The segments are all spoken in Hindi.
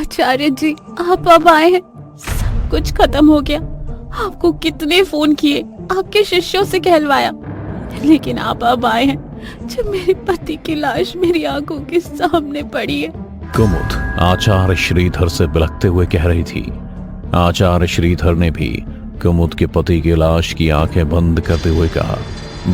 आचार्य जी, आप अब आए हैं। सब कुछ खत्म हो गया। आपको कितने फोन किए, आपके शिष्यों से कहलवाया, लेकिन आप अब आए हैं जब मेरे पति की लाश मेरी आंखों के सामने पड़ी है। कुमुद आचार्य श्रीधर से बिलखते हुए कह रही थी। आचार्य श्रीधर ने भी कुमुद के पति की लाश की आंखें बंद करते हुए कहा,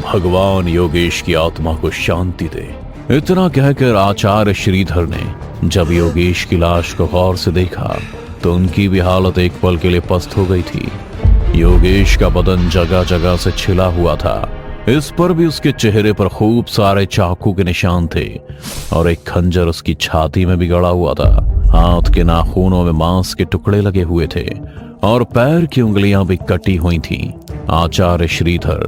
भगवान योगेश की आत्मा को शांति दे। इतना कहकर आचार्य श्रीधर ने जब योगेश की लाश को गौर से देखा तो उनकी भी हालत एक पल के लिए पस्त हो गई थी। योगेश का बदन जगह जगह से छिला हुआ था। इस पर भी उसके चेहरे पर खूब सारे चाकू के निशान थे और एक खंजर उसकी छाती में भी गड़ा हुआ था। हाथ के नाखूनों में मांस के टुकड़े लगे हुए थे और पैर की उंगलियां भी कटी हुई थीं। आचार्य श्रीधर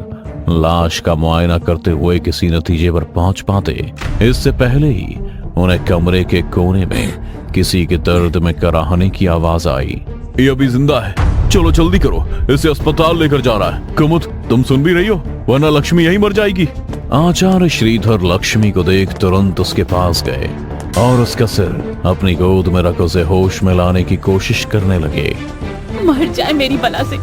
लाश का मुआयना करते हुए किसी नतीजे पर पहुंच पाते इससे पहले ही उन्हें कमरे के कोने में किसी के दर्द में कराहने की आवाज आई। ये अभी जिंदा है, चलो जल्दी करो, इसे अस्पताल लेकर जा रहा है। कुमुद, तुम सुन भी रही हो, वरना लक्ष्मी यहीं मर जाएगी। आचार्य श्रीधर लक्ष्मी को देख तुरंत उसके पास गए और उसका सिर अपनी गोद में रख उसे होश में लाने की कोशिश करने लगे। मर जाए मेरी बला से,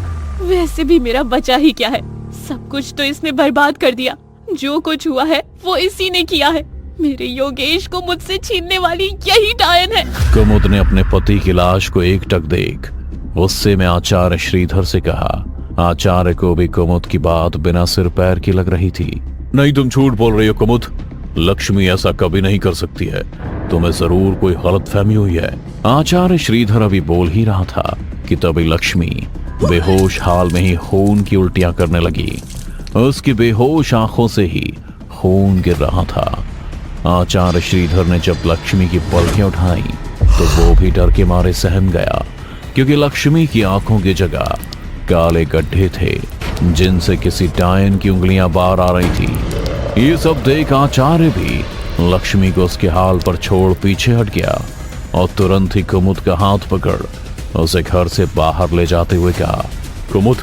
वैसे भी मेरा बचा ही क्या है। सब कुछ तो इसने बर्बाद कर दिया। जो कुछ हुआ है वो इसी ने किया है। मेरे योगेश को मुझसे छीनने वाली यही डायन है। कुमुद ने अपने पति की लाश को एकटक देख गुस्से में आचार्य श्रीधर से कहा। आचार्य को भी कुमुद की बात बिना सिर पैर की लग रही थी। नहीं, तुम झूठ बोल रही हो कुमुद, लक्ष्मी ऐसा कभी नहीं कर सकती है, तुम्हें जरूर कोई गलतफहमी हुई है। आचार्य श्रीधर अभी बोल ही रहा था कि तभी लक्ष्मी बेहोश हाल में ही खून की उल्टियां करने लगी। उसकी बेहोश आंखों से ही खून गिर रहा था। आचार्य श्रीधर ने जब लक्ष्मी की पलकें उठाई तो वो भी डर के मारे सहम गया, क्योंकि लक्ष्मी की आंखों की जगह काले गड्ढे थे जिनसे किसी डायन की उंगलियां बाहर आ रही थी। ये सब देख आचार्य भी लक्ष्मी को उसके हाल पर छोड़ पीछे हट गया और तुरंत ही कुमुद का हाथ पकड़ उसे घर से बाहर ले जाते हुए कहा, कुमुद,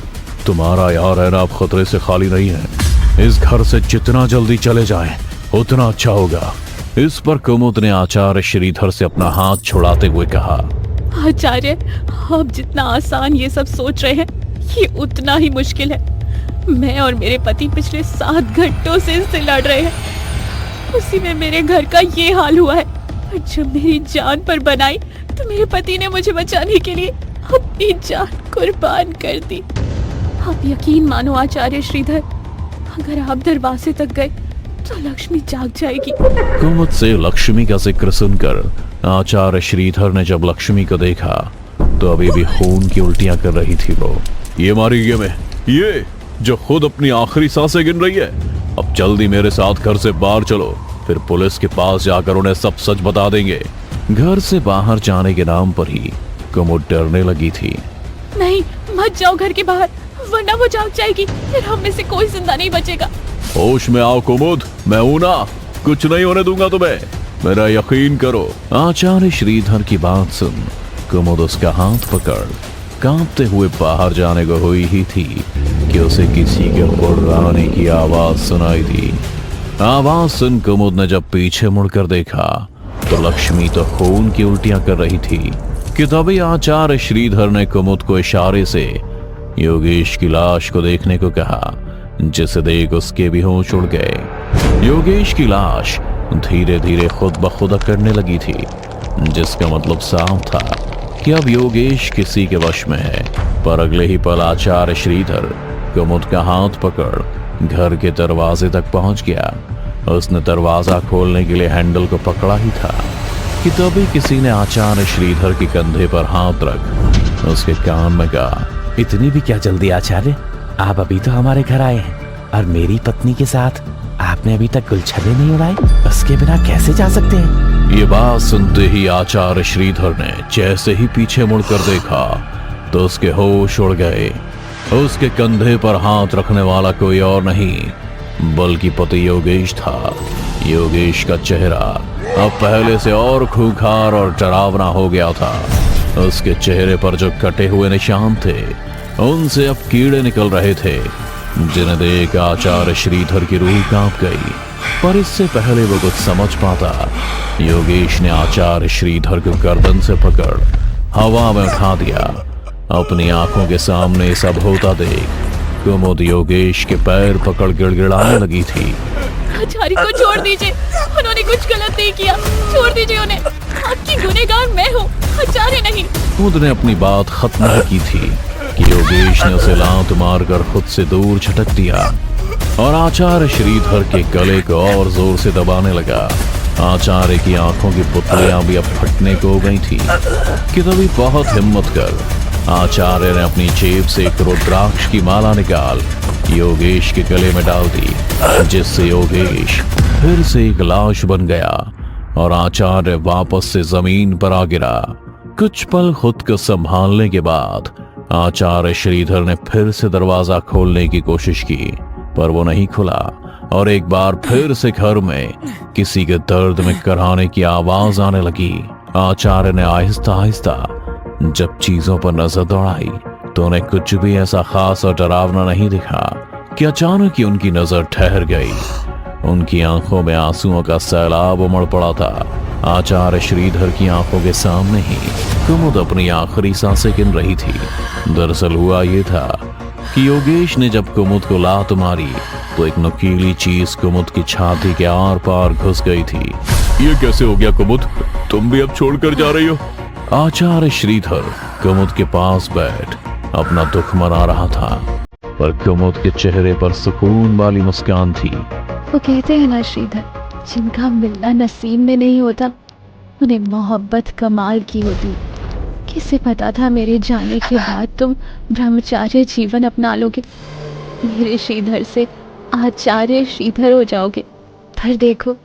तुम्हारा यहाँ रहना अब खतरे से खाली नहीं है। इस घर से जितना जल्दी चले जाएं, उतना अच्छा होगा। इस पर कुमुद ने आचार्य श्रीधर से अपना हाथ छुड़ाते हुए कहा, आचार्य, आप जितना आसान ये सब सोच रहे हैं, ये उतना ही मुश्किल है। मैं और मेरे पति पिछले 7 घंटों से इससे लड़ रहे हैं। उसी में मेरे घर का ये हाल हुआ है। और जब मेरी जान पर बनाई तो मेरे पति ने मुझे बचाने के लिए अपनी जान कुर्बान कर दी। आप यकीन मानो आचार्य श्रीधर, अगर आप दरवाजे तक गए तो लक्ष्मी जाग जाएगी। कुमुद से लक्ष्मी का जिक्र सुनकर आचार्य श्रीधर ने जब लक्ष्मी को देखा तो अभी भी खून की उल्टियां कर रही थी। वो ये मारी गेम है, ये जो खुद अपनी आखिरी सांसें गिन रही है। अब जल्दी मेरे साथ घर से बाहर चलो, फिर पुलिस के पास जाकर उन्हें सब सच बता देंगे। घर से बाहर जाने के नाम पर ही कुमुद डरने लगी थी। नहीं, मत जाओ घर के बाहर, वरना वो जाग जाएगी, फिर हम में से कोई जिंदा नहीं बचेगा। होश में आओ कुमुद, मैं हूं ना, कुछ नहीं होने दूंगा तुम्हें, मेरा यकीन करो। आचार्य श्रीधर की बात सुन कुमुद उसका हाथ पकड़ कांपते हुए बाहर जाने को हुई ही थी कि उसे किसी के गुर्राने की आवाज सुनाई दी। आवाज सुन कुमुद ने जब पीछे मुड़कर देखा तो लक्ष्मी तो खून की उल्टियां कर रही थी कि तभी आचार्य श्रीधर ने कुमुद को इशारे से योगेश की लाश को देखने को कहा, जिसे देख उसके भी होश उड़ गए। योगेश की लाश धीरे धीरे खुद ब खुद करने लगी थी, जिसका मतलब साफ था कि अब योगेश किसी के वश में है। पर अगले ही पल आचार्य श्रीधर कुमुद का हाथ पकड़ घर के दरवाजे तक पहुंच गया। उसने दरवाजा खोलने के लिए हैंडल को पकड़ा ही था कि तभी किसी ने आचार्य श्रीधर के कंधे पर हाथ रख उसके कान में कहा, इतनी भी क्या जल्दी आचार्य, आप अभी तो हमारे घर आए हैं और मेरी पत्नी के साथ आपने अभी तक गुलछर्रे नहीं उड़ाए, उसके बिना कैसे जा सकते हैं। ये बात सुनते ही आचार्य श्रीधर ने जैसे ही पीछे मुड़कर देखा तो उसके होश उड़ गए। उसके कंधे पर हाथ रखने वाला कोई और नहीं बल्कि पति योगेश था। योगेश का चेहरा अब पहले से और खूंखार और डरावना हो गया था। उसके चेहरे पर जो कटे हुए निशान थे उनसे अब कीड़े निकल रहे थे, जिन्हें देख आचार्य श्रीधर की रूह कांप गई। पर इससे पहले वो कुछ समझ पाता, योगेश ने आचार्य श्रीधर को गर्दन से पकड़ हवा में उठा दिया। अपनी आंखों के सामने सब होता देख कुमुद योगेश के पैर पकड़ गिड़गिड़ाने लगी थी। आचार्य को छोड़ दीजिए, उन्होंने कुछ गलत नहीं किया, छोड़ दीजिए उन्हें। आपकी गुनहगार मैं हूँ, आचार्य नहीं। कुमुद ने अपनी बात खत्म ही की थी कि योगेश ने उसे लात मारकर खुद से दूर झटक दिया और आचार्य श्रीधर के गले को और जोर से दबाने लगा। आचार्य की आंखों की पुतलियां भी अब फटने को हो गई थी कि तभी बहुत हिम्मत कर आचार्य ने अपनी जेब से एक रुद्राक्ष की माला निकाल योगेश के गले में डाल दी, जिससे योगेश फिर से एक लाश बन गया और आचार्य वापस से जमीन पर आ गिरा। कुछ पल खुद को संभालने के बाद आचार्य श्रीधर ने फिर से दरवाजा खोलने की कोशिश की, पर वो नहीं खुला और एक बार फिर से घर में किसी के दर्द में कराहने की आवाज आने लगी। आचार्य ने आहिस्ता आहिस्ता जब चीजों पर नजर दौड़ाई तो उन्हें कुछ भी ऐसा खास और डरावना नहीं दिखा कि अचानक ही उनकी नजर ठहर गई। उनकी आंखों में आंसुओं का सैलाब उमड़ पड़ा था। आचार्य श्रीधर की आंखों के सामने ही कुमुद अपनी आखिरी सांसें गिन रही थी। दरअसल हुआ ये था कि योगेश ने जब कुमुद को लात मारी तो एक नुकीली चीज कुमुद की छाती के आर पार घुस गई थी। ये कैसे हो गया कुमुद, तुम भी अब छोड़कर जा रही हो? आचार्य श्रीधर कुमुद के पास बैठ अपना दुख मना रहा था, पर कुमुद के चेहरे पर सुकून वाली मुस्कान थी। वो कहते हैं ना श्रीधर, जिनका मिलना नसीब में नहीं होता उन्हें मोहब्बत कमाल की होती। किसे पता था मेरे जाने के बाद तुम ब्रह्मचार्य जीवन अपना लोगे, मेरे श्रीधर से आचार्य श्रीधर हो जाओगे। पर देखो,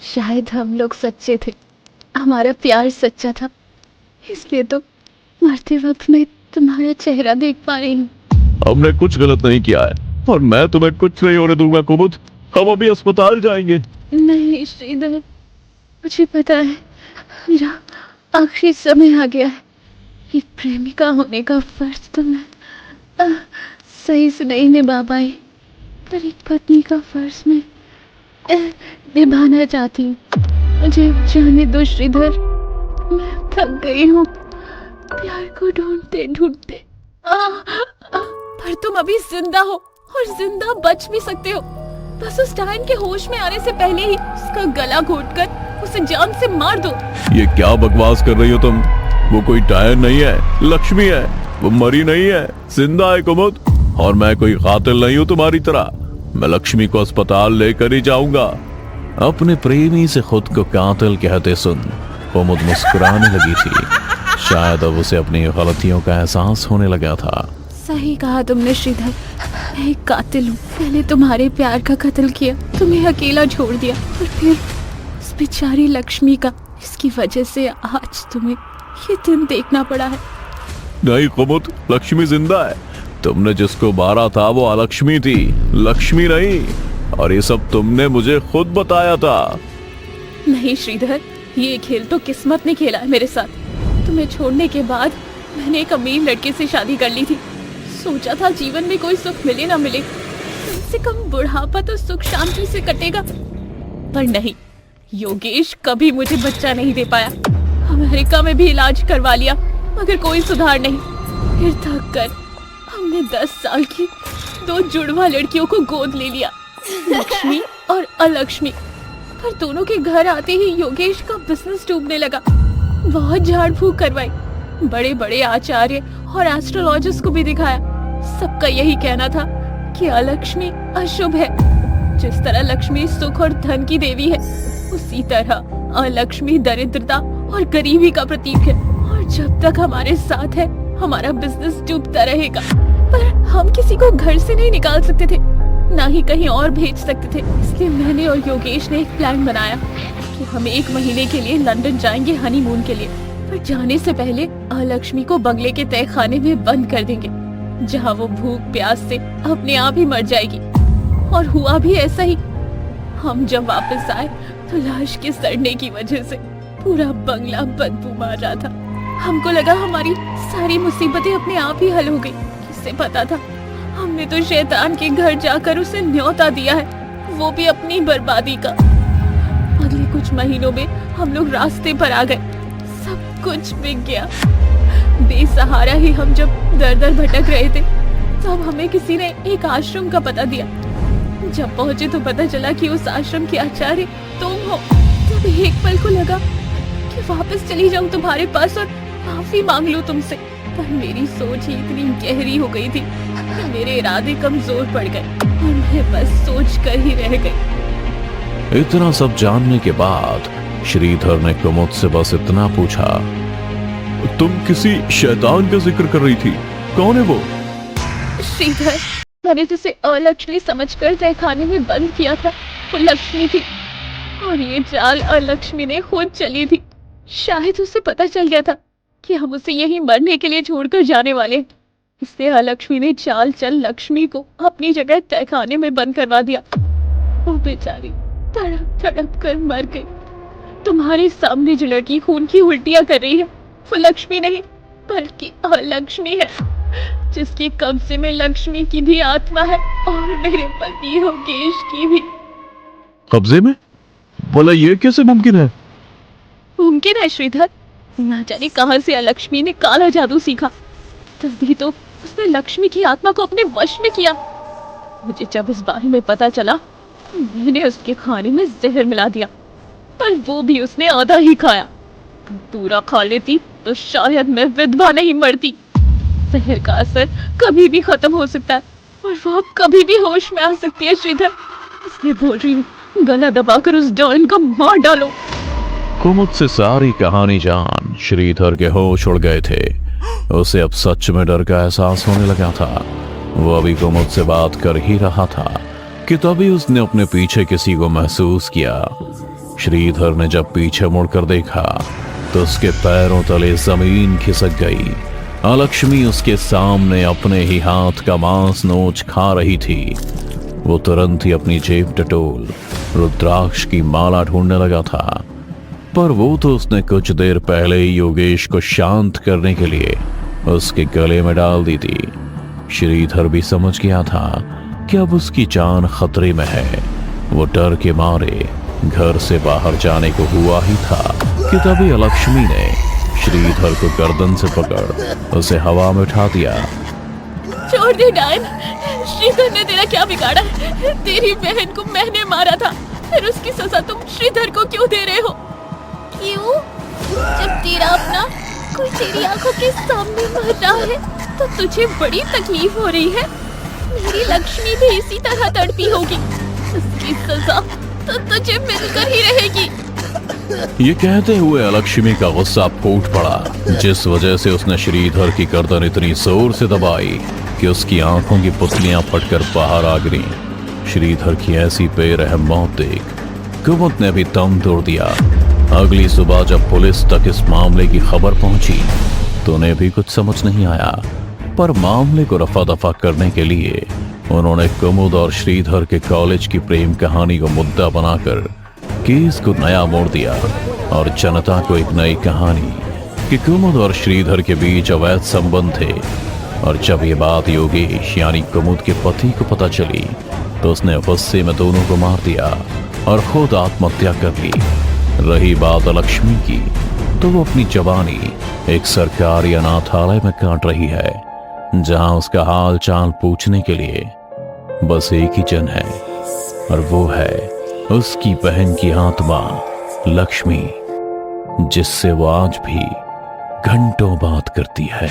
शायद हम लोग सच्चे थे, हमारा प्यार सच्चा था, इसलिए तो मरते वक्त मैं तुम्हारा चेहरा देख पा रही हूँ। हमने कुछ गलत नहीं किया है और मैं तुम्हें कुछ नहीं होने दूंगा कुमुद। हम अभी अस्पताल जाएंगे। नहीं श्रीधर, मुझे पता है मेरा आखिरी समय आ गया है। ये प्रेमिका होने का फर्ज तो मैं सही से नहीं निभा पाई, पर एक पत्नी का फर्ज मैं निभाना चाहती हूँ। मुझे जाने दो श्रीधर, मैं थक गई हूँ प्यार को ढूंढते ढूंढते। पर तुम अभी जिंदा हो और जिंदा बच भी सकते हो। बस उस डायन के होश में आने से पहले ही उसका गला घोटकर उसे जान से मार दो। ये क्या बकवास कर रही हो तुम? वो कोई डायन नहीं है, लक्ष्मी है। वो मरी नहीं है, जिंदा है कुमुद। और मैं कोई कातिल नहीं हूँ तुम्हारी तरह। मैं लक्ष्मी को अस्पताल लेकर ही जाऊंगा। अपने प्रेमी से खुद को कातिल कहते सुन कुमुद मुस्कुराने लगी थी। शायद अब उसे अपनी गलतियों का एहसास होने लगा था। सही कहा तुमने श्रीधर, मैं एक कातिल हूँ। पहले तुम्हारे प्यार का कत्ल किया, तुम्हें अकेला छोड़ दिया, और फिर उस बेचारी लक्ष्मी का। इसकी वजह से आज तुम्हें ये दिन देखना पड़ा है। नहीं कुमुद, लक्ष्मी जिंदा है। तुमने जिसको मारा था वो अलक्ष्मी थी, लक्ष्मी नहीं। और ये सब तुमने मुझे खुद बताया था। नहीं श्रीधर, ये खेल तो किस्मत ने खेला है मेरे साथ। तुम्हें छोड़ने के बाद मैंने एक अमीर लड़के से शादी कर ली थी। सोचा था जीवन में कोई सुख मिले ना मिले, कम से कम बुढ़ापा तो सुख शांति से कटेगा। पर नहीं, योगेश कभी मुझे बच्चा नहीं दे पाया। अमेरिका में भी इलाज करवा लिया, मगर कोई सुधार नहीं। फिर थक कर हमने 10 साल की 2 जुड़वा लड़कियों को गोद ले लिया, लक्ष्मी और अलक्ष्मी। पर दोनों के घर आते ही योगेश का बिजनेस डूबने लगा। बहुत झाड़ फूक करवाई, बड़े बड़े आचार्य और एस्ट्रोलॉजिस्ट को भी दिखाया। सबका यही कहना था कि अलक्ष्मी अशुभ है। जिस तरह लक्ष्मी सुख और धन की देवी है, उसी तरह अलक्ष्मी दरिद्रता और गरीबी का प्रतीक है। और जब तक हमारे साथ है, हमारा बिजनेस डूबता रहेगा। पर हम किसी को घर से नहीं निकाल सकते थे, ना ही कहीं और भेज सकते थे। इसलिए मैंने और योगेश ने एक प्लान बनाया कि हम 1 महीने के लिए लंदन जाएंगे हनीमून के लिए। पर जाने से पहले अलक्ष्मी को बंगले के तय खाने में बंद कर देंगे, जहाँ वो भूख प्यास से अपने आप ही मर जाएगी। और हुआ भी ऐसा ही। हम जब वापस आए तो लाश के सड़ने की वजह से पूरा बंगला बदबू मार रहा था। हमको लगा हमारी सारी मुसीबतें अपने आप ही हल हो गई। किससे पता था, हमने तो शैतान के घर जाकर उसे न्योता दिया है। वो भी अपनी बर्बादी का। अगले कुछ महीनों में हम लोग रास्ते पर आ गए, सब कुछ बिक गया। बेसहारा ही हम जब दर दर भटक रहे थे, तब हमें किसी ने एक आश्रम का पता दिया। जब पहुंचे तो पता चला कि उस आश्रम के आचार्य तुम हो। तब एक पल को लगा कि वापस चली जाऊं तुम्हारे पास और माफी मांग लूं तुमसे, पर मेरी सोच ही इतनी गहरी हो गई थी कि मेरे इरादे कमजोर पड़ गए और मैं बस सोच कर ही रह गई। इतना सब जानने के बाद श्रीधर ने कुमुद से बस इतना पूछा, तुम किसी शैतान का जिक्र कर रही थी, कौन है वो? श्रीधर, मैंने जिसे अलक्ष्मी समझकर तहखाने में बंद किया था, वो लक्ष्मी थी और ये चाल अलक्ष्मी ने खुद चली थी। शायद उसे पता चल गया था कि हम उसे यहीं मरने के लिए छोड़कर जाने वाले हैं, इसलिए अलक्ष्मी ने चाल चल लक्ष्मी को अपनी जगह तहखाने में बंद करवा दिया। वो बेचारी तड़प तड़प कर मर गई। तुम्हारे सामने जो लड़की खून की उल्टियां कर रही है, वो लक्ष्मी नहीं बल्कि अलक्ष्मी है, जिसके कब्जे में लक्ष्मी की भी आत्मा है और मेरे पति योगेश की भी। कब्जे में? बोला ये कैसे मुमकिन है? मुमकिन है श्रीधर, ना जाने कहां से अलक्ष्मी ने काला जादू सीखा, तभी तो उसने लक्ष्मी की आत्मा को अपने वश में किया। मुझे जब इस बारे में पता चला, मैंने उसके खाने में जहर मिला दिया, पर वो भी उसने आधा ही खाया। पूरा खा लेती तो शायद मैं विधवा नहीं मरती। जहर का असर कभी भी खत्म हो सकता है और वो अब कभी भी होश में आ सकती है श्रीधर, इसलिए बोल रही हूँ, गला दबाकर उस डॉन को मार डालो। कुमुद से सारी कहानी जान श्रीधर के होश उड़ गए थे। उसे अब सच में डर का एहसास होने लगा था। वो अभी कुमुद से बात कर ही रहा था कि तभी उसने अपने पीछे किसी को महसूस किया। श्रीधर ने जब पीछे मुड़कर देखा तो उसके पैरों तले जमीन खिसक गई। अलक्ष्मी उसके सामने अपने ही हाथ का मांस नोच खा रही थी। वो तुरंत ही अपनी जेब टटोल रुद्राक्ष की माला ढूंढने लगा था, पर वो तो उसने कुछ देर पहले ही योगेश को शांत करने के लिए उसके गले में डाल दी थी। श्रीधर भी समझ गया था कि अब उसकी जान खतरे में है। वो डर के मारे घर से बाहर जाने को हुआ ही था कि तभी अलक्ष्मी ने श्रीधर को गर्दन से पकड़ उसे हवा में उठा दिया। छोड़ दे डायन, श्रीधर ने तेरा क्या बिगाड़ा? तेरी बहन को मैंने मारा था, फिर उसकी सजा तुम श्रीधर को क्यों दे रहे हो? क्यों? जब तेरा अपना कोई तेरी आंखों के सामने मर रहा है तो तुझे बड़ी तकलीफ हो रही है। मेरी लक्ष्मी भी इसी तरह तड़पी होगी, उसकी सजा तो तुझे मिलकर ही रहेगी। ये कहते हुए अलक्ष्मी का गुस्सा फूट पड़ा, जिस वजह से उसने श्रीधर की गर्दन इतनी जोर से दबाई कि उसकी आंखों की पुतलियां फटकर बाहर आ गिरी। श्रीधर की ऐसी बेरहम मौत देख कुमुद ने भी दम तोड़ दिया। अगली सुबह जब पुलिस तक इस मामले की खबर पहुंची तो उन्हें भी कुछ समझ नहीं आया, पर मामले को रफा दफा करने के लिए उन्होंने कुमुद और श्रीधर के कॉलेज की प्रेम कहानी को मुद्दा बनाकर केस को नया मोड़ दिया और जनता को एक नई कहानी कि कुमुद और श्रीधर के बीच अवैध संबंध थे। और जब ये बात योगेश यानी कुमुद के पति को पता चली तो उसने गुस्से में दोनों को मार दिया और खुद आत्महत्या कर ली। रही बात लक्ष्मी की, तो वो अपनी जवानी एक सरकारी अनाथालय में काट रही है, जहां उसका हाल चाल पूछने के लिए बस एक ही जन है और वो है उसकी बहन की आत्मा लक्ष्मी, जिससे वो आज भी घंटों बात करती है।